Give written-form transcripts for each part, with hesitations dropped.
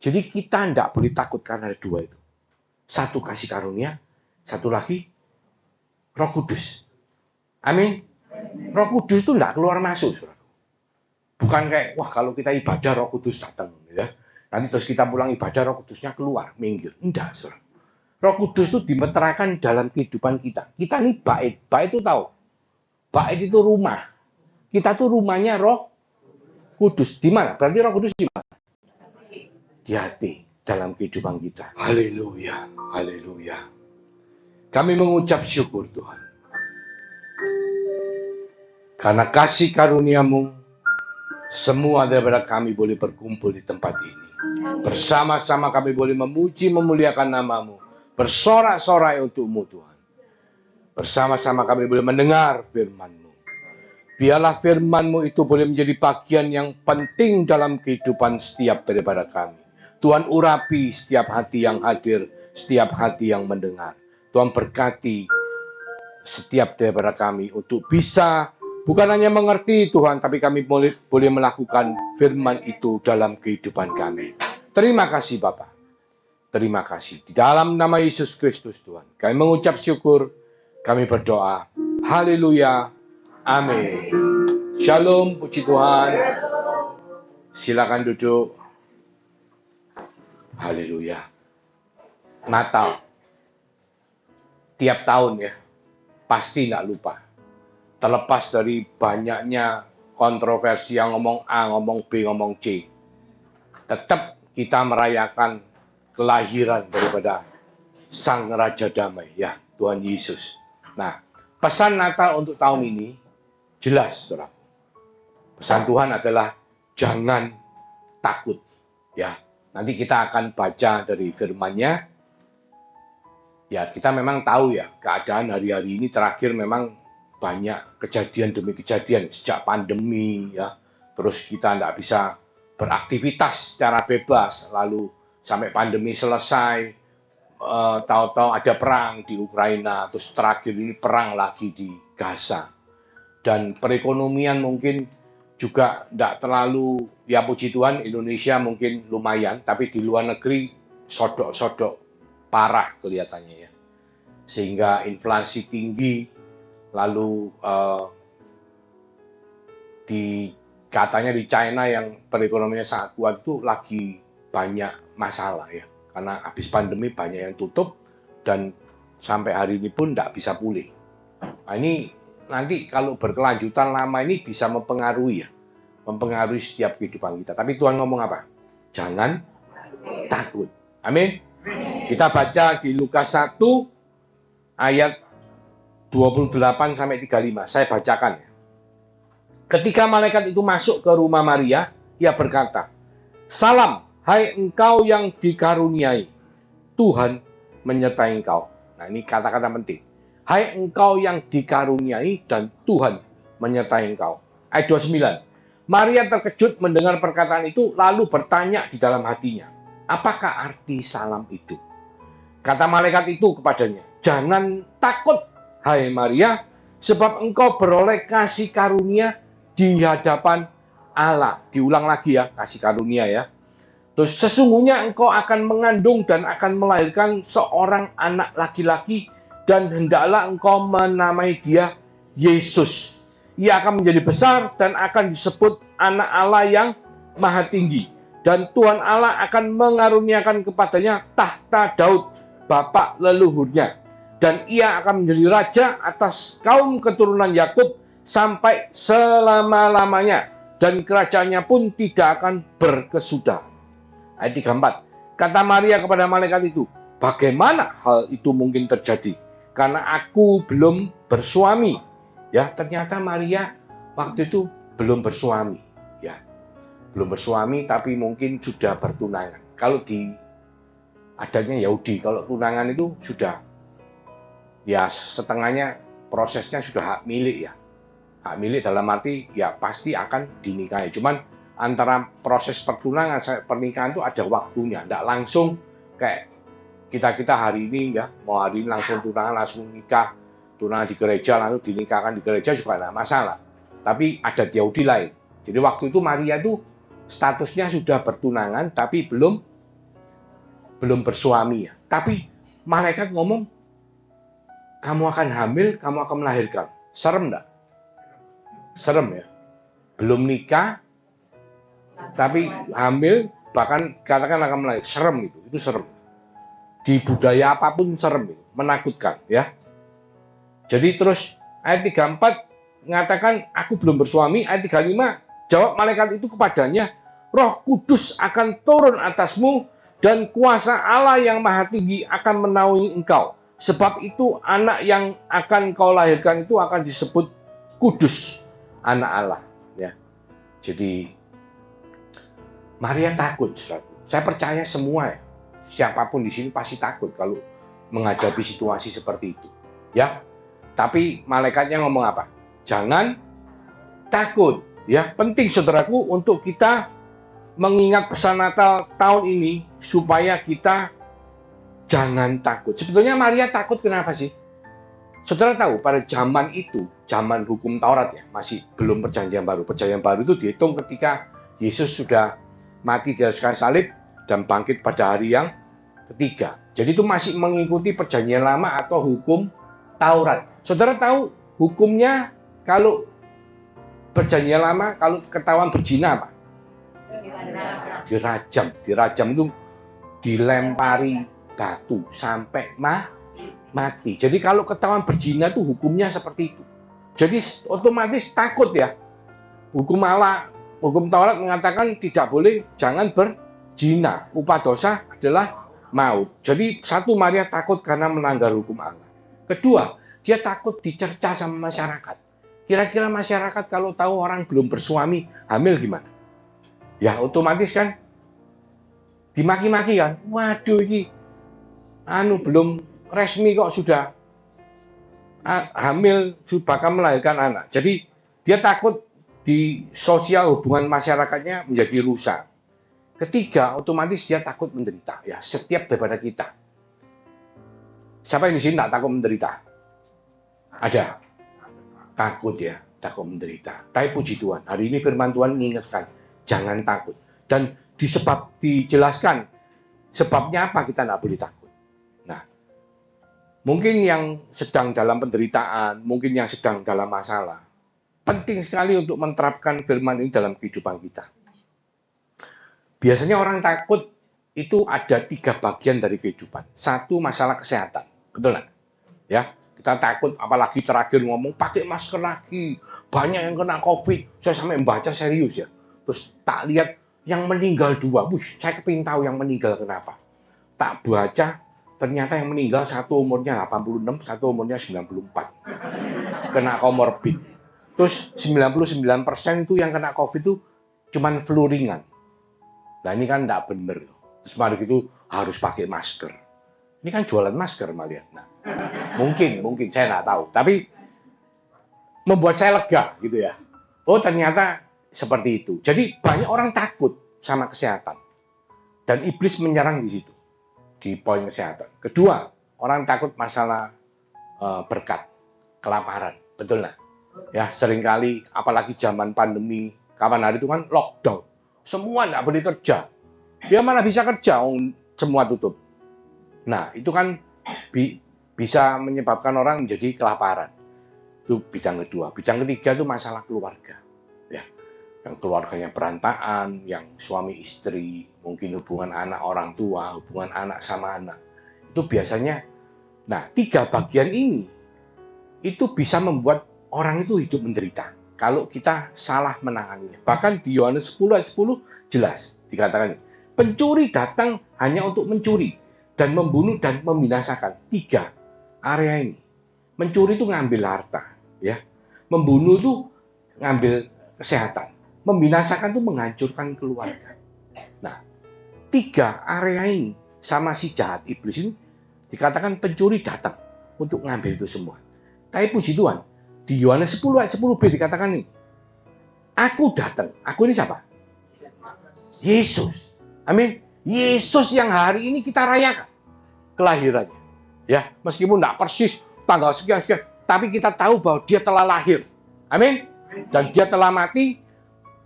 Jadi kita tidak boleh takut karena ada dua itu. Satu kasih karunia, satu lagi Roh Kudus. Amin. Roh Kudus itu tidak keluar masuk, saudara. Bukan kayak, wah kalau kita ibadah Roh Kudus datang, ya. Nanti terus kita pulang ibadah Roh Kudusnya keluar, minggir. Enggak, saudara. Roh Kudus itu dimeteraikan dalam kehidupan kita. Kita ini bait. Bait itu tahu. Bait itu rumah. Kita tuh rumahnya Roh Kudus. Di mana? Berarti Roh Kudus di mana? Di hati, dalam kehidupan kita. Haleluya. Haleluya. Kami mengucap syukur Tuhan. Karena kasih karuniamu, semua daripada kami boleh berkumpul di tempat ini. Bersama-sama kami boleh memuji, memuliakan namamu. Bersorak-sorai untukmu Tuhan. Bersama-sama kami boleh mendengar firman-Mu. Biarlah firman-Mu itu boleh menjadi bagian yang penting dalam kehidupan setiap daripada kami. Tuhan urapi setiap hati yang hadir, setiap hati yang mendengar. Tuhan berkati setiap daripada kami untuk bisa bukan hanya mengerti Tuhan, tapi kami boleh melakukan firman itu dalam kehidupan kami. Terima kasih Bapa. Terima kasih. Di dalam nama Yesus Kristus Tuhan, kami mengucap syukur, kami berdoa. Haleluya. Amin. Shalom, puji Tuhan. Silakan duduk. Haleluya. Natal. Tiap tahun ya, pasti nggak lupa. Terlepas dari banyaknya kontroversi yang ngomong A, ngomong B, ngomong C. Tetap kita merayakan kelahiran daripada Sang Raja Damai, ya Tuhan Yesus. Nah, pesan Natal untuk tahun ini jelas, saudara. Pesan Tuhan adalah jangan takut, ya. Nanti kita akan baca dari firman-Nya. Ya, kita memang tahu ya, keadaan hari-hari ini terakhir memang banyak kejadian demi kejadian sejak pandemi, ya. Terus kita tidak bisa beraktivitas secara bebas, lalu sampai pandemi selesai, tahu-tahu ada perang di Ukraina, terus terakhir ini perang lagi di Gaza. Dan perekonomian mungkin juga tidak terlalu, ya puji Tuhan Indonesia mungkin lumayan, tapi di luar negeri sodok-sodok parah kelihatannya ya. Sehingga inflasi tinggi, lalu katanya di China yang perekonomiannya sangat kuat itu lagi banyak masalah ya, karena habis pandemi banyak yang tutup dan sampai hari ini pun tidak bisa pulih. Nah, ini nanti kalau berkelanjutan lama ini bisa mempengaruhi setiap kehidupan kita. Tapi Tuhan ngomong apa? Jangan takut. Amin. Kita baca di Lukas 1 ayat 28 sampai 35. Saya bacakan ya. Ketika malaikat itu masuk ke rumah Maria, ia berkata, "Salam, hai engkau yang dikaruniai, Tuhan menyertai engkau." Nah, ini kata-kata penting. Hai engkau yang dikaruniai dan Tuhan menyertai engkau. Ayat 29. Maria terkejut mendengar perkataan itu, lalu bertanya di dalam hatinya, apakah arti salam itu? Kata malaikat itu kepadanya, jangan takut, hai Maria, sebab engkau beroleh kasih karunia di hadapan Allah. Diulang lagi ya, kasih karunia ya. Terus sesungguhnya engkau akan mengandung dan akan melahirkan seorang anak laki-laki dan hendaklah engkau menamai dia Yesus. Ia akan menjadi besar dan akan disebut anak Allah yang maha tinggi. Dan Tuhan Allah akan mengaruniakan kepadanya tahta Daud, bapak leluhurnya. Dan ia akan menjadi raja atas kaum keturunan Yakub sampai selama-lamanya. Dan kerajaannya pun tidak akan berkesudahan. Ayat 34. Kata Maria kepada malaikat itu, bagaimana hal itu mungkin terjadi? Karena aku belum bersuami. Ya, ternyata Maria waktu itu belum bersuami. Ya, belum bersuami tapi mungkin sudah bertunangan. Kalau di adatnya Yahudi, kalau tunangan itu sudah, ya setengahnya prosesnya sudah hak milik ya. Hak milik dalam arti ya pasti akan dinikahi. Cuman antara proses pertunangan sampai pernikahan itu ada waktunya. Tidak langsung kayak kita hari ini ya, mau hari ini langsung tunangan, langsung nikah. Tunangan di gereja, lalu dinikahkan di gereja juga tidak masalah. Tapi ada Yahudi lain. Jadi waktu itu Maria itu statusnya sudah bertunangan tapi belum belum bersuami ya. Tapi malaikat ngomong, kamu akan hamil, kamu akan melahirkan. Serem enggak? Serem ya. Belum nikah, tapi hamil, bahkan katakan akan melahirkan. Serem gitu, itu serem. Di budaya apapun serem itu, menakutkan ya. Jadi terus ayat 34 mengatakan, aku belum bersuami. Ayat 35, jawab malaikat itu kepadanya, Roh Kudus akan turun atasmu, dan kuasa Allah yang Maha Tinggi akan menaungi engkau. Sebab itu anak yang akan kau lahirkan itu akan disebut kudus, anak Allah. Ya. Jadi Maria takut. Saya percaya semua ya, siapapun di sini pasti takut kalau menghadapi situasi seperti itu. Ya. Tapi malaikatnya ngomong apa? Jangan takut. Ya, penting saudaraku untuk kita mengingat pesan Natal tahun ini supaya kita jangan takut. Sebetulnya Maria takut kenapa sih? Saudara tahu pada zaman itu, zaman hukum Taurat ya, masih belum perjanjian baru. Perjanjian baru itu dihitung ketika Yesus sudah mati di atas kayu salib dan bangkit pada hari yang ketiga. Jadi itu masih mengikuti perjanjian lama atau hukum Taurat. Saudara tahu hukumnya kalau perjanjian lama kalau ketahuan berzina apa? Dirajam. Dirajam itu dilempari batu sampai mati. Jadi kalau ketahuan berzina itu hukumnya seperti itu. Jadi otomatis takut ya. Hukum Allah, hukum Taurat mengatakan tidak boleh, jangan berzina. Upah dosa adalah maut. Jadi satu, Maria takut karena melanggar hukum Allah. Kedua, dia takut dicerca sama masyarakat. Kira-kira masyarakat kalau tahu orang belum bersuami hamil gimana? Ya otomatis kan dimaki-maki kan. Waduh ini belum resmi kok sudah hamil, bakal melahirkan anak. Jadi dia takut di sosial hubungan masyarakatnya menjadi rusak. Ketiga, otomatis dia takut menderita. Ya, setiap daripada kita. Siapa yang di sini tidak takut menderita? Ada. Takut ya, takut menderita. Tapi puji Tuhan, hari ini firman Tuhan mengingatkan, jangan takut. Dan dijelaskan sebabnya apa kita tidak boleh takut. Nah, mungkin yang sedang dalam penderitaan, mungkin yang sedang dalam masalah, penting sekali untuk menerapkan firman ini dalam kehidupan kita. Biasanya orang takut itu ada 3 bagian dari kehidupan. Satu, masalah kesehatan. Betul nggak? Ya, kita takut, apalagi terakhir ngomong pakai masker lagi. Banyak yang kena COVID. Saya sampai membaca serius ya. Terus tak lihat yang meninggal 2. Wih, saya kepingin tahu yang meninggal kenapa. Tak baca, ternyata yang meninggal satu umurnya 86, satu umurnya 94. Kena komorbid. Terus 99% itu yang kena COVID itu cuman flu ringan. Nah ini kan tidak benar. Terus mari itu harus pakai masker. Ini kan jualan masker malah. Nah, mungkin saya nggak tahu. Tapi membuat saya lega gitu ya. Oh ternyata seperti itu. Jadi banyak orang takut sama kesehatan. Dan iblis menyerang di situ. Di poin kesehatan. Kedua, orang takut masalah berkat, kelaparan. Betul nggak? Ya seringkali apalagi zaman pandemi, kapan hari itu kan lockdown. Semua nggak boleh kerja. Dia mana bisa kerja, semua tutup. Nah, itu kan bisa menyebabkan orang menjadi kelaparan. Itu bidang kedua. Bidang ketiga itu masalah keluarga. Ya, yang keluarganya berantakan, yang suami istri, mungkin hubungan anak orang tua, hubungan anak sama anak. Itu biasanya, nah 3 bagian ini, itu bisa membuat orang itu hidup menderita. Kalau kita salah menanganinya. Bahkan di Yohanes 10 ayat 10 jelas dikatakan, pencuri datang hanya untuk mencuri dan membunuh dan membinasakan. 3 area ini. Mencuri itu ngambil harta, ya. Membunuh itu ngambil kesehatan. Membinasakan itu menghancurkan keluarga. Nah, 3 area ini sama si jahat iblis ini dikatakan pencuri datang untuk ngambil itu semua. Tapi puji Tuhan, di Yohanes 10 ayat 10b dikatakan nih, aku datang. Aku ini siapa? Yesus. Amin. Yesus yang hari ini kita rayakan kelahirannya. Ya, meskipun tidak persis tanggal sekian, tapi kita tahu bahwa dia telah lahir. Amin. Dan dia telah mati,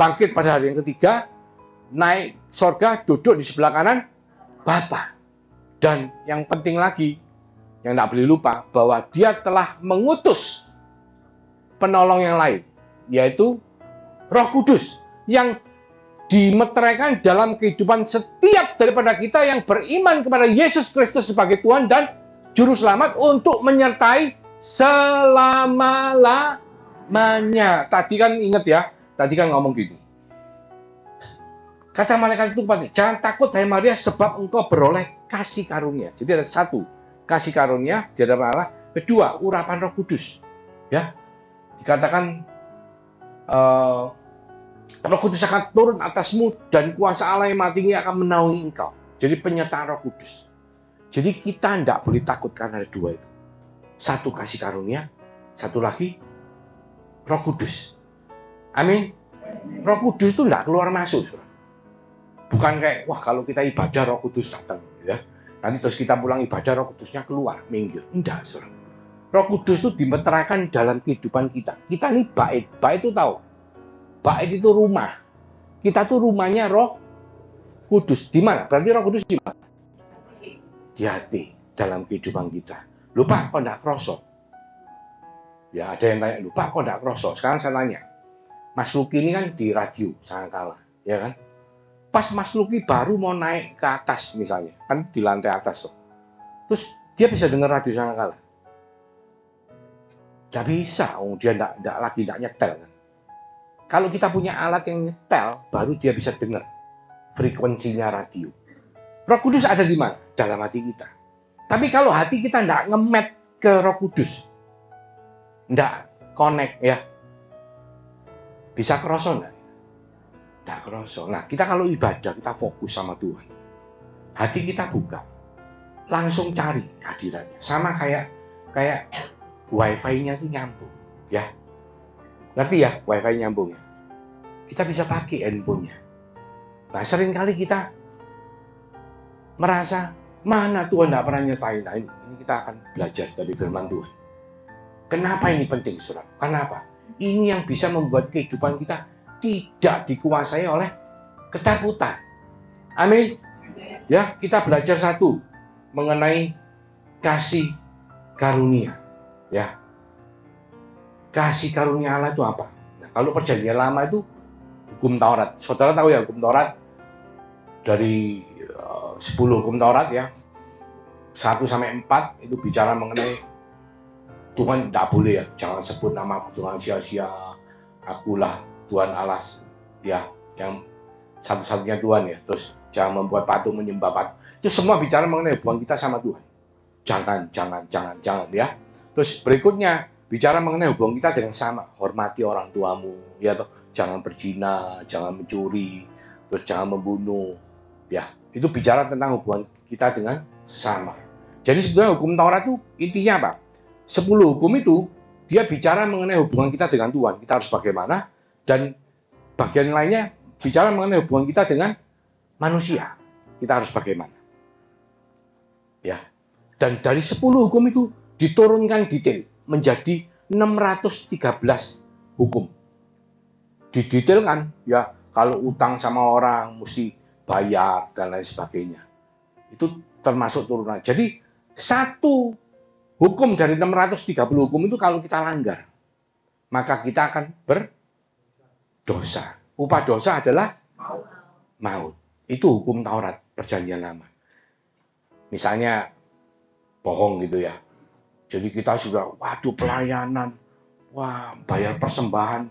bangkit pada hari yang ketiga, naik surga, duduk di sebelah kanan Bapa. Dan yang penting lagi, yang tidak boleh lupa, bahwa dia telah mengutus penolong yang lain, yaitu Roh Kudus, yang dimeteraikan dalam kehidupan setiap daripada kita yang beriman kepada Yesus Kristus sebagai Tuhan dan Juru Selamat untuk menyertai selama-lamanya. Tadi kan ingat ya, tadi kan ngomong gini. Kata malaikat itu kepada, jangan takut hai Maria sebab engkau beroleh kasih karunia. Jadi ada satu, kasih karunia di hadapan Allah. Kedua, urapan Roh Kudus. Ya, dikatakan Roh Kudus akan turun atasmu dan kuasa Allah yang maha tinggi akan menaungi engkau. Jadi penyertaan Roh Kudus. Jadi kita tidak boleh takut karena ada dua itu. Satu kasih karunia, satu lagi Roh Kudus. Amin. Roh Kudus itu tidak keluar masuk, saudara. Bukan kayak, wah kalau kita ibadah Roh Kudus datang, ya. Nanti terus kita pulang ibadah Roh Kudusnya keluar, minggir. Enggak, saudara. Roh Kudus itu dimeteraikan dalam kehidupan kita. Kita ini bait. Bait itu tahu. Bait itu rumah. Kita tuh rumahnya Roh Kudus. Di mana? Berarti Roh Kudus di mana? Di hati, dalam kehidupan kita. Lupa kok enggak kroso? Ya, ada yang tanya, lupa kok enggak kroso? Sekarang saya tanya. Mas Luki ini kan di radio Sangkala, ya kan? Pas Mas Luki baru mau naik ke atas misalnya, kan di lantai atas tuh. Terus dia bisa dengar radio Sangkala? Nggak bisa, dia nggak nyetel kan? Kalau kita punya alat yang nyetel, baru dia bisa dengar frekuensinya radio. Roh Kudus ada di mana? Dalam hati kita. Tapi kalau hati kita nggak ngemet ke Roh Kudus, nggak connect ya, bisa kerosok nggak? Nggak kerosok. Nah, kita kalau ibadah, kita fokus sama Tuhan. Hati kita buka, langsung cari hadiratnya. Sama kayak wifi-nya itu nyambung, ya. Ngerti ya, wifi nyambung ya? Kita bisa pakai handphonenya. Nah, seringkali kita merasa, mana Tuhan tidak pernah nyertain. Nah, ini kita akan belajar dari firman Tuhan. Kenapa ini penting, saudara? Kenapa? Ini yang bisa membuat kehidupan kita tidak dikuasai oleh ketakutan. Amin. Ya, kita belajar satu mengenai kasih karunia. Ya, kasih karunia Allah itu apa? Nah, kalau perjanjian lama itu hukum Taurat. Saudara tahu ya hukum Taurat? Dari 10 hukum Taurat ya, 1 sampai 4 itu bicara mengenai Tuhan tidak boleh ya, jangan sebut nama Tuhan sia-sia. Akulah Tuhan Allah ya, yang satu-satunya Tuhan ya. Terus jangan membuat patung, menyembah patung. Itu semua bicara mengenai hubungan kita sama Tuhan. Jangan ya. Terus berikutnya bicara mengenai hubungan kita dengan sama, hormati orang tuamu, ya toh, jangan berzina, jangan mencuri, terus jangan membunuh, ya. Itu bicara tentang hubungan kita dengan sesama. Jadi sebetulnya hukum Taurat itu intinya apa? 10 hukum itu dia bicara mengenai hubungan kita dengan Tuhan, kita harus bagaimana, dan bagian lainnya bicara mengenai hubungan kita dengan manusia, kita harus bagaimana. Ya. Dan dari 10 hukum itu diturunkan detail menjadi 613 hukum. Didetailkan ya, kalau utang sama orang mesti bayar dan lain sebagainya. Itu termasuk turunan. Jadi satu hukum dari 630 hukum itu kalau kita langgar, maka kita akan berdosa. Upah dosa adalah maut. Itu hukum Taurat perjanjian lama. Misalnya bohong gitu ya. Jadi kita sudah, waduh pelayanan, wah bayar persembahan,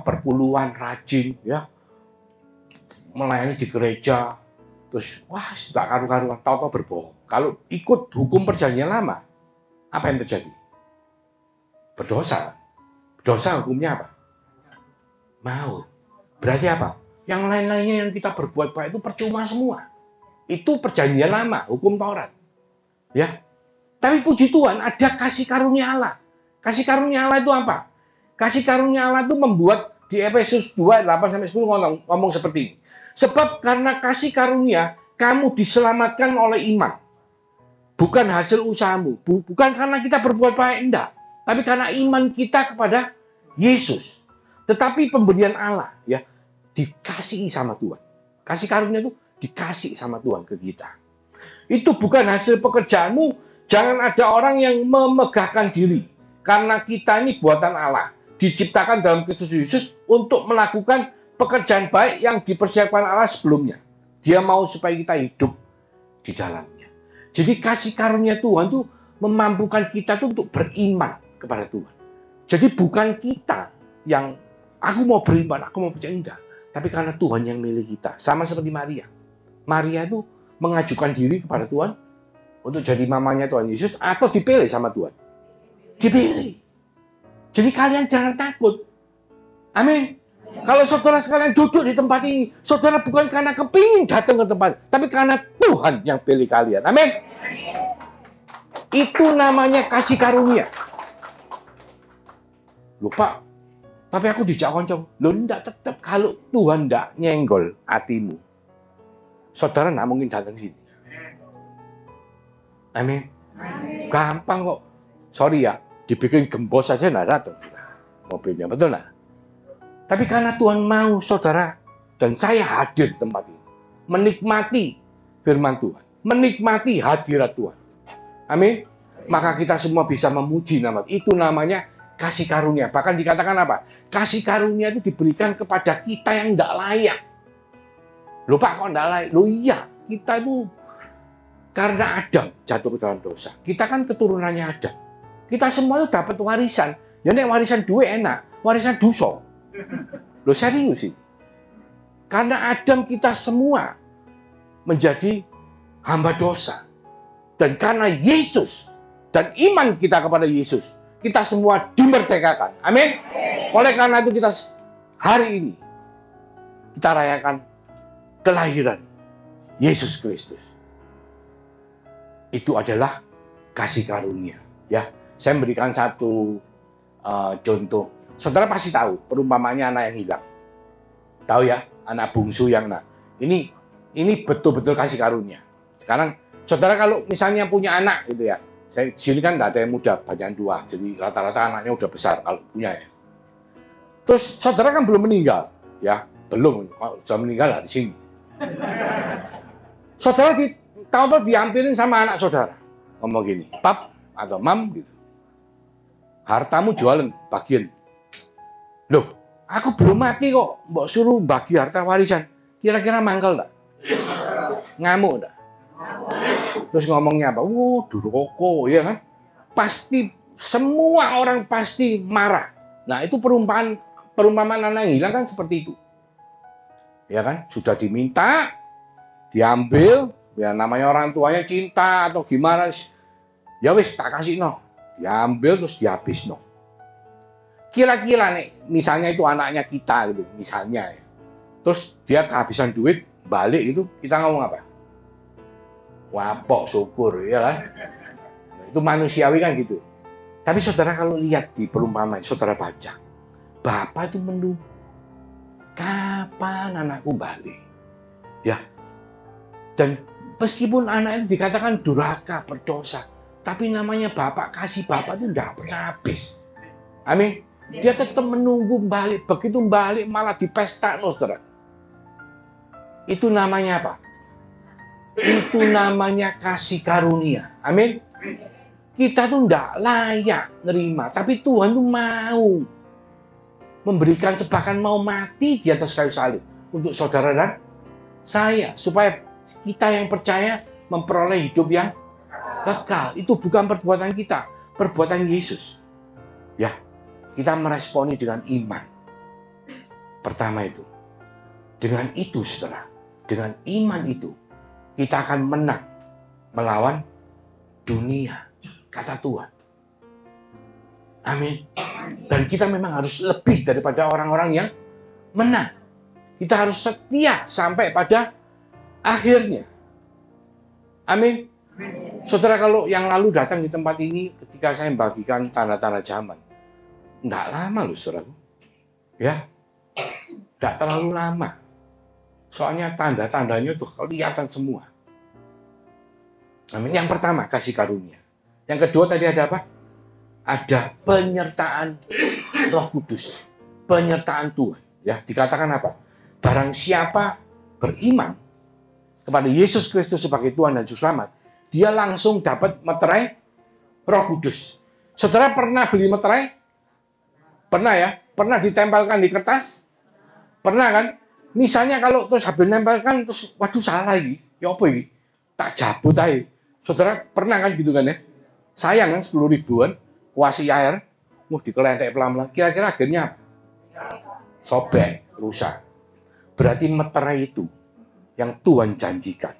perpuluhan, rajin, ya, melayani di gereja, terus wah sudah karu-karuan, tahu-tahu berbohong. Kalau ikut hukum perjanjian lama, apa yang terjadi? Berdosa. Dosa hukumnya apa? Maut. Berarti apa? Yang lain-lainnya yang kita berbuat baik itu percuma semua. Itu perjanjian lama, hukum Taurat. Ya. Tapi puji Tuhan ada kasih karunia Allah. Kasih karunia Allah itu apa? Kasih karunia Allah itu membuat di Efesus 2, 8-10 ngomong seperti ini. Sebab karena kasih karunia, kamu diselamatkan oleh iman. Bukan hasil usahamu. Bukan karena kita berbuat baik, enggak. Tapi karena iman kita kepada Yesus. Tetapi pemberian Allah ya dikasihi sama Tuhan. Kasih karunia itu dikasih sama Tuhan ke kita. Itu bukan hasil pekerjaanmu. Jangan ada orang yang memegahkan diri. Karena kita ini buatan Allah. Diciptakan dalam Kristus Yesus untuk melakukan pekerjaan baik yang dipersiapkan Allah sebelumnya. Dia mau supaya kita hidup di dalamnya. Jadi kasih karunia Tuhan itu memampukan kita tuh untuk beriman kepada Tuhan. Jadi bukan kita yang aku mau beriman, aku mau percaya, enggak. Tapi karena Tuhan yang milih kita. Sama seperti Maria. Maria itu mengajukan diri kepada Tuhan untuk jadi mamanya Tuhan Yesus atau dipilih sama Tuhan? Dipilih. Jadi kalian jangan takut. Amin. Kalau saudara sekalian duduk di tempat ini, saudara bukan karena kepingin datang ke tempat, tapi karena Tuhan yang pilih kalian. Amin. Itu namanya kasih karunia. Lupa, tapi aku dijak koncong. Loh, enggak, tetap kalau Tuhan enggak nyenggol hatimu, saudara enggak mungkin datang sini. Amin. Gampang kok. Sorry ya, dibikin gembos saja enggak datang mobilnya, betul enggak? Tapi karena Tuhan mau saudara dan saya hadir di tempat ini, menikmati firman Tuhan, menikmati hadirat Tuhan. Amin. Maka kita semua bisa memuji nama. Itu namanya kasih karunia. Bahkan dikatakan apa? Kasih karunia itu diberikan kepada kita yang tidak layak. Loh Pak, kok tidak layak? Loh iya, kita itu karena Adam jatuh ke dalam dosa. Kita kan keturunannya Adam. Kita semua itu dapat warisan. Ya nek warisan duit enak, warisan dosa. Loh serius sih. Karena Adam kita semua menjadi hamba dosa. Dan karena Yesus dan iman kita kepada Yesus, kita semua dimerdekakan. Amin. Oleh karena itu kita hari ini kita rayakan kelahiran Yesus Kristus. Itu adalah kasih karunia. Ya, saya memberikan satu contoh. Saudara pasti tahu perumpamannya anak yang hilang. Tahu ya, anak bungsu yang ini betul-betul kasih karunia. Sekarang saudara kalau misalnya punya anak gitu ya. Saya di sini kan tidak ada yang muda, banyak yang tua. Jadi rata-rata anaknya udah besar kalau punya ya. Terus saudara kan belum meninggal, ya belum. Kalau sudah meninggal di sini. Saudara tahu diambilin sama anak saudara, ngomong gini, pap atau mam gitu. Hartamu jualan bagian. Loh, aku belum mati kok, mbok suruh bagi harta warisan. Kira-kira mangkel tak? Ngamuk tak? Terus ngomongnya apa? Duroko, ya kan? Pasti semua orang pasti marah. Nah, itu perumpamaan anak yang hilang kan seperti itu. Ya kan? Sudah diminta, diambil, ya namanya orang tuanya cinta atau gimana. Ya wis tak kasih no. Diambil terus dihabis no. Kira-kira nih, misalnya itu anaknya kita gitu, misalnya ya. Terus dia kehabisan duit, balik itu kita ngomong apa? Wapok syukur, ya kan? Itu manusiawi kan gitu. Tapi saudara kalau lihat di perumpamaan, saudara baca, Bapak itu menunggu kapan anakku balik, ya. Dan meskipun anak itu dikatakan durhaka, berdosa, tapi namanya Bapak, kasih Bapak itu tidak pernah habis. Amin. Dia tetap menunggu balik, begitu balik malah dipesta, saudara. Itu namanya apa? Itu namanya kasih karunia. Amin. Kita tuh enggak layak nerima, tapi Tuhan tuh mau memberikan, bahkan mau mati di atas kayu salib untuk saudara dan saya, supaya kita yang percaya memperoleh hidup yang kekal. Itu bukan perbuatan kita, perbuatan Yesus. Ya, kita meresponi dengan iman. Pertama itu. Dengan itu, saudara, dengan iman itu kita akan menang melawan dunia, kata Tuhan. Amin. Dan kita memang harus lebih daripada orang-orang yang menang. Kita harus setia sampai pada akhirnya. Amin. Saudara, kalau yang lalu datang di tempat ini ketika saya membagikan tanda-tanda zaman, enggak lama loh saudara. Ya, enggak terlalu lama. Soalnya tanda-tandanya tuh kelihatan semua. Amin. Yang pertama, kasih karunia. Yang kedua tadi ada apa? Ada penyertaan Roh Kudus. Penyertaan Tuhan. Ya, dikatakan apa? Barang siapa beriman kepada Yesus Kristus sebagai Tuhan dan Juru Selamat, dia langsung dapat meterai Roh Kudus. Saudara pernah beli meterai? Pernah ya? Pernah ditempelkan di kertas? Pernah kan? Misalnya kalau terus habis nempelkan, terus waduh salah lagi. Ya apa ini? Tak jabut aja. Saudara pernah kan gitu kan ya? Sayang kan 10 ribuan, kuasi air, dikelentek pelan-pelan. Kira-kira akhirnya sobek, rusak. Berarti meterai itu yang Tuhan janjikan,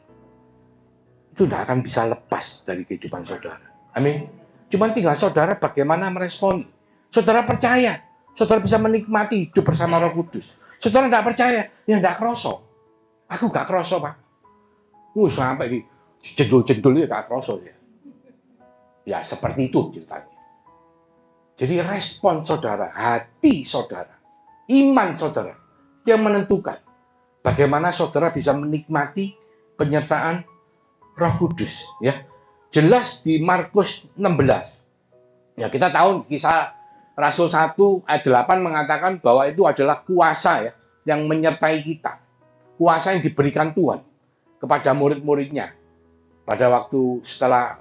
itu tidak akan bisa lepas dari kehidupan saudara. Amin. Cuma tinggal saudara bagaimana meresponi. Saudara percaya, saudara bisa menikmati hidup bersama Roh Kudus. Saudara tidak percaya, ya tidak kroso. Aku gak kroso, Pak. Sampai di jendul-jendul ya gak kroso ya. Ya seperti itu ceritanya. Jadi respon saudara, hati saudara, iman saudara yang menentukan bagaimana saudara bisa menikmati penyertaan Roh Kudus. Ya, jelas di Markus 16. Ya, kita tahu kisah Rasul 1 ayat 8 mengatakan bahwa itu adalah kuasa ya yang menyertai kita. Kuasa yang diberikan Tuhan kepada murid-muridnya. Pada waktu setelah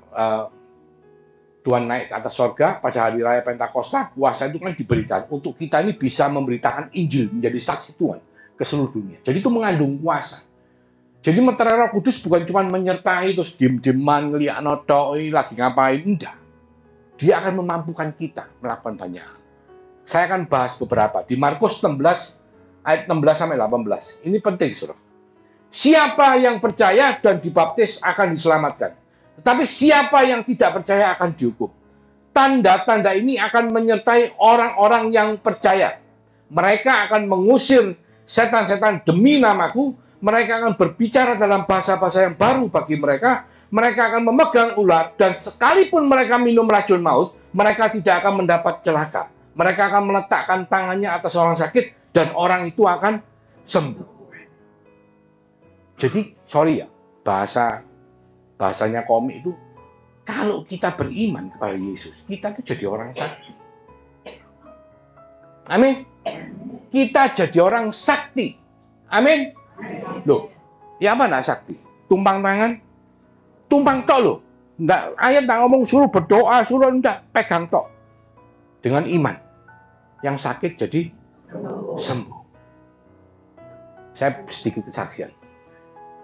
Tuhan naik ke atas sorga pada hari raya Pentakosta, kuasa itu kan diberikan untuk kita ini bisa memberitakan Injil, menjadi saksi Tuhan ke seluruh dunia. Jadi itu mengandung kuasa. Jadi meterai Roh Kudus bukan cuma menyertai terus diem-dieman ngeliat notok lagi ngapain, enggak. Dia akan memampukan kita melakukan banyak hal. Saya akan bahas beberapa di Markus 16 ayat 16 sampai 18. Ini penting, Saudara. Siapa yang percaya dan dibaptis akan diselamatkan. Tetapi siapa yang tidak percaya akan dihukum. Tanda-tanda ini akan menyertai orang-orang yang percaya. Mereka akan mengusir setan-setan demi namaku. Mereka akan berbicara dalam bahasa-bahasa yang baru bagi mereka. Mereka akan memegang ular, dan sekalipun mereka minum racun maut, mereka tidak akan mendapat celaka. Mereka akan meletakkan tangannya atas orang sakit, dan orang itu akan sembuh. Jadi, sorry ya, bahasanya komik itu, kalau kita beriman kepada Yesus, kita itu jadi orang sakti. Amin. Kita jadi orang sakti. Amin. Loh, ya apa nak sakti? Tumpang tangan? Tumpang tok loh. Enggak, ayat tak ngomong suruh berdoa, suruh enggak, pegang tok. Dengan iman. Yang sakit jadi sembuh. Saya sedikit kesaksian.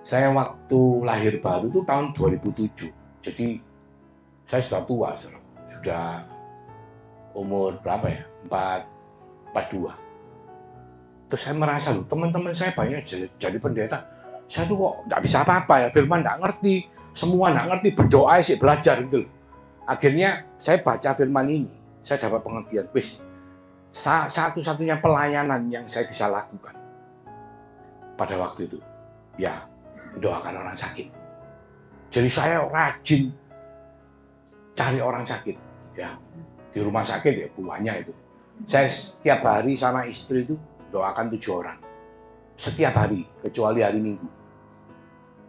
Saya waktu lahir baru itu tahun 2007. Jadi saya sudah tua, sudah umur berapa ya? 42. Terus saya merasa loh, teman-teman saya banyak jadi pendeta. Saya tuh kok nggak bisa apa-apa ya, firman nggak ngerti. Semua nggak ngerti, berdoa sih, belajar gitu. Akhirnya saya baca firman ini, saya dapat pengertian. Wis, satu-satunya pelayanan yang saya bisa lakukan pada waktu itu, ya doakan orang sakit. Jadi saya rajin cari orang sakit, ya di rumah sakit ya banyak itu. Saya setiap hari sama istri itu doakan 7 orang, setiap hari kecuali hari Minggu.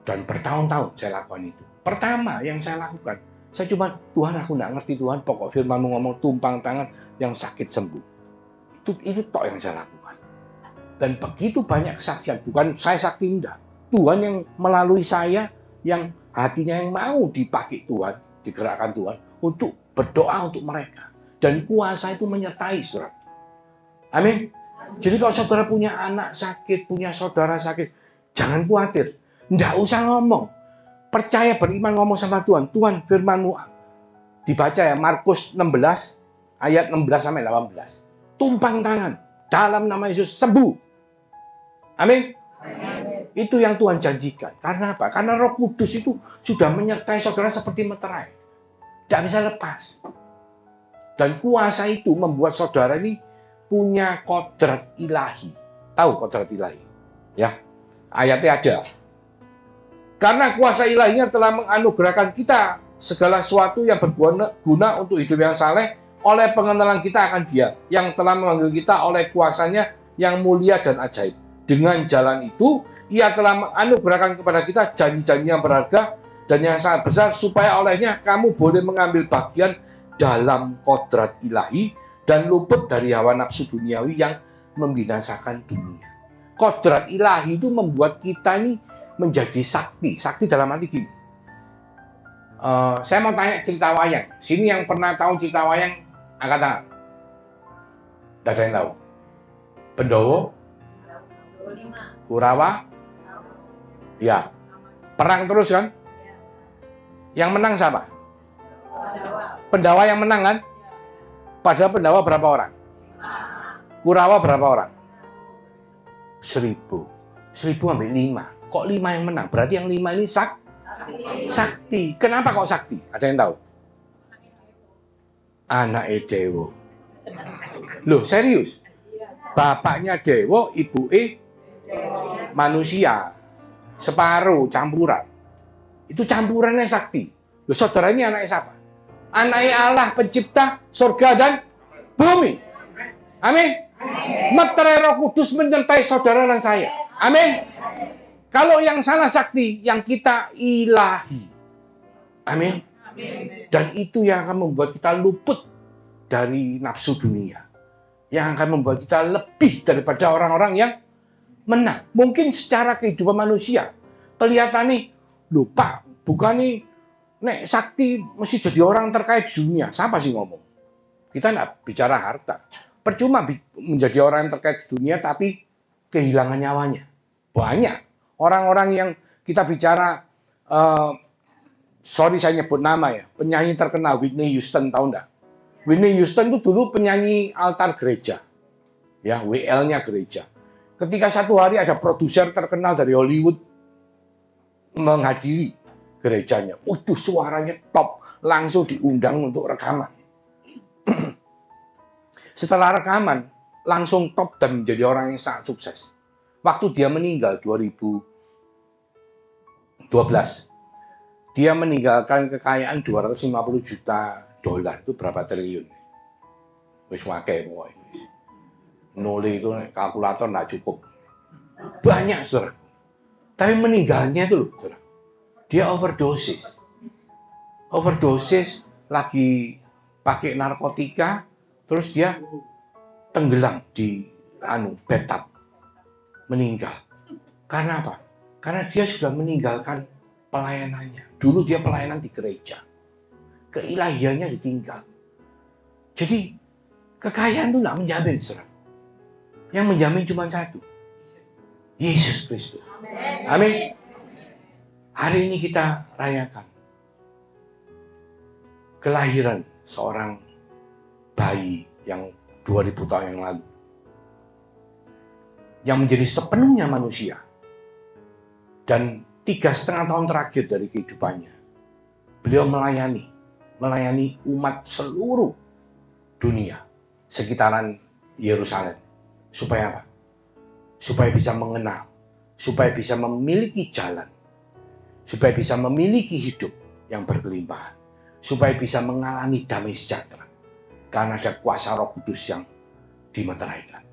Dan bertahun-tahun saya lakukan itu. Pertama yang saya lakukan, saya cuma, Tuhan aku nggak ngerti Tuhan, pokok firman-Mu ngomong tumpang tangan yang sakit sembuh. Itu tok yang saya lakukan. Dan begitu banyak kesaksian, bukan saya sakti enggak. Tuhan yang melalui saya, yang hatinya yang mau dipakai Tuhan, digerakkan Tuhan, untuk berdoa untuk mereka. Dan kuasa itu menyertai, saudara. Amin. Jadi kalau saudara punya anak sakit, punya saudara sakit, jangan khawatir. Nggak usah ngomong. Percaya, beriman, ngomong sama Tuhan. Tuhan, firman-Mu dibaca ya, Markus 16, ayat 16 sampai 18. Tumpang tangan, dalam nama Yesus sembuh. Amin. Itu yang Tuhan janjikan. Karena apa? Karena Roh Kudus itu sudah menyertai saudara seperti meterai. Tidak bisa lepas. Dan kuasa itu membuat saudara ini punya kodrat ilahi. Tahu kodrat ilahi? Ya, ayatnya ada. Karena kuasa ilahinya telah menganugerahkan kita segala sesuatu yang berguna untuk hidup yang saleh oleh pengenalan kita akan Dia yang telah memanggil kita oleh kuasanya yang mulia dan ajaib. Dengan jalan itu, Ia telah menganugerahkan kepada kita janji-janji yang berharga dan yang sangat besar supaya olehnya kamu boleh mengambil bagian dalam kodrat ilahi dan luput dari hawa nafsu duniawi yang membinasakan dunia. Kodrat ilahi itu membuat kita ini menjadi sakti. Sakti dalam arti gini. Saya mau tanya cerita wayang. Sini yang pernah tahu cerita wayang, angkat tangan. Tidak ada yang tahu. Pendowo, Kurawa, ya. Perang terus kan? Yang menang siapa? Pendawa yang menang kan? Padahal Pendawa berapa orang? Kurawa berapa orang? 1000. 1000 ambil 5. Kok 5 yang menang? Berarti yang 5 ini sakti. Kenapa kok sakti? Ada yang tahu? Anak Dewo. Loh, serius? Bapaknya Dewo, ibu manusia. Separuh campuran. Itu campurannya sakti. Loh, saudara ini anaknya siapa? Anaknya Allah pencipta surga dan bumi. Amin. Meterai Roh Kudus menyertai saudara dan saya. Amin. Kalau yang sana sakti, yang kita ilahi. Amin. Dan itu yang akan membuat kita luput dari nafsu dunia. Yang akan membuat kita lebih daripada orang-orang yang menang. Mungkin secara kehidupan manusia kelihatan nih, lupa, bukan nih, nek sakti mesti jadi orang terkait di dunia. Siapa sih ngomong? Kita nggak bicara harta. Percuma menjadi orang yang terkait di dunia, tapi kehilangan nyawanya. Banyak orang-orang yang kita bicara, sorry saya nyebut nama ya, penyanyi terkenal Whitney Houston, tahu nggak? Whitney Houston itu dulu penyanyi altar gereja, ya WL-nya gereja. Ketika satu hari ada produser terkenal dari Hollywood menghadiri gerejanya, waduh suaranya top, langsung diundang untuk rekaman. Setelah rekaman, langsung top dan menjadi orang yang sangat sukses. Waktu dia meninggal 2012, dia meninggalkan kekayaan 250 juta dolar. Itu berapa triliun? Wis wakai pokoknya. Nuli itu kalkulator nggak cukup. Banyak, saudara. Tapi meninggalnya itu loh, saudara. Dia overdosis. Overdosis lagi pakai narkotika, terus dia tenggelam di bathtub. Meninggal. Karena apa? Karena dia sudah meninggalkan pelayanannya. Dulu dia pelayanan di gereja. Keilahiannya ditinggal. Jadi kekayaan itu nggak menjamin, saudara. Yang menjamin cuma satu. Yesus Kristus. Amin. Hari ini kita rayakan kelahiran seorang bayi yang 2000 tahun yang lalu. Yang menjadi sepenuhnya manusia. Dan 3,5 tahun terakhir dari kehidupannya, beliau melayani umat seluruh dunia, sekitaran Yerusalem. Supaya apa? Supaya bisa mengenal, supaya bisa memiliki jalan, supaya bisa memiliki hidup yang berkelimpahan, supaya bisa mengalami damai sejahtera. Karena ada kuasa Roh Kudus yang dimeteraikan.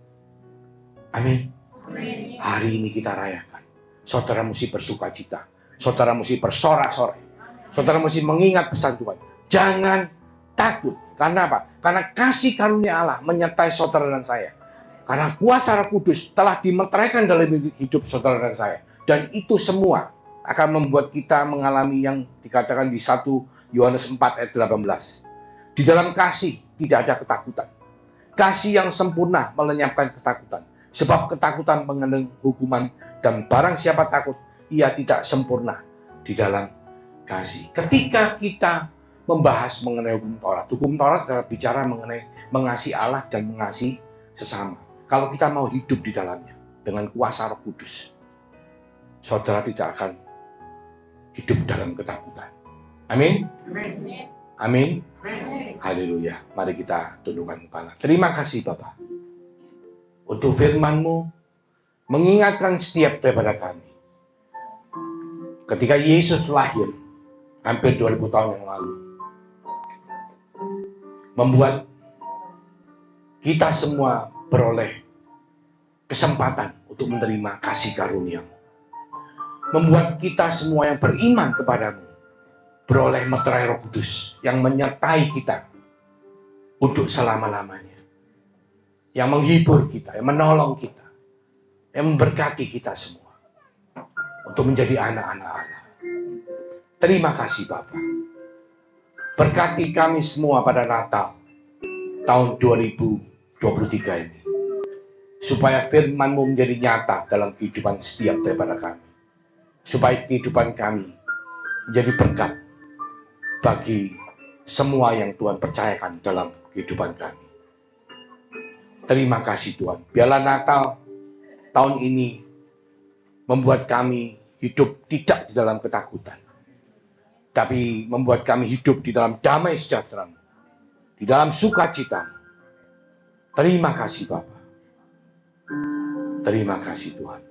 Amin. Hari ini kita rayakan. Saudara mesti bersukacita. Saudara mesti bersorak-sorai. Saudara mesti mengingat pesan Tuhan. Jangan takut. Karena apa? Karena kasih karunia Allah menyertai saudara dan saya. Karena kuasa Roh Kudus telah dimeteraikan dalam hidup saudara dan saya. Dan itu semua akan membuat kita mengalami yang dikatakan di 1 Yohanes 4 ayat 18. Di dalam kasih tidak ada ketakutan. Kasih yang sempurna melenyapkan ketakutan. Sebab ketakutan mengandung hukuman. Dan barang siapa takut, ia tidak sempurna di dalam kasih. Ketika kita membahas mengenai hukum Taurat adalah bicara mengenai mengasihi Allah dan mengasihi sesama. Kalau kita mau hidup di dalamnya dengan kuasa Roh Kudus, saudara tidak akan hidup dalam ketakutan. Amin. Amin. Haleluya. Mari kita tundukkan kepala. Terima kasih Bapa untuk firman-Mu mengingatkan setiap daripada kami. Ketika Yesus lahir hampir 2000 tahun yang lalu, membuat kita semua beroleh kesempatan untuk menerima kasih karunia. Membuat kita semua yang beriman kepadamu beroleh meterai Roh Kudus yang menyertai kita untuk selama-lamanya. Yang menghibur kita, yang menolong kita, yang memberkati kita semua. untuk menjadi anak-anak Allah. Terima kasih Bapa. Berkati kami semua pada Natal tahun 2023 ini. Supaya firman-Mu menjadi nyata dalam kehidupan setiap daripada kami. Supaya kehidupan kami menjadi berkat bagi semua yang Tuhan percayakan dalam kehidupan kami. Terima kasih Tuhan. Biarlah Natal tahun ini membuat kami hidup tidak di dalam ketakutan, tapi membuat kami hidup di dalam damai sejahtera, di dalam sukacita. Terima kasih Bapa. Terima kasih Tuhan.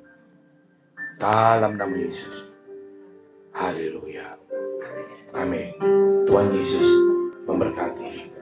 Dalam nama Yesus. Haleluya. Amin. Tuhan Yesus memberkati.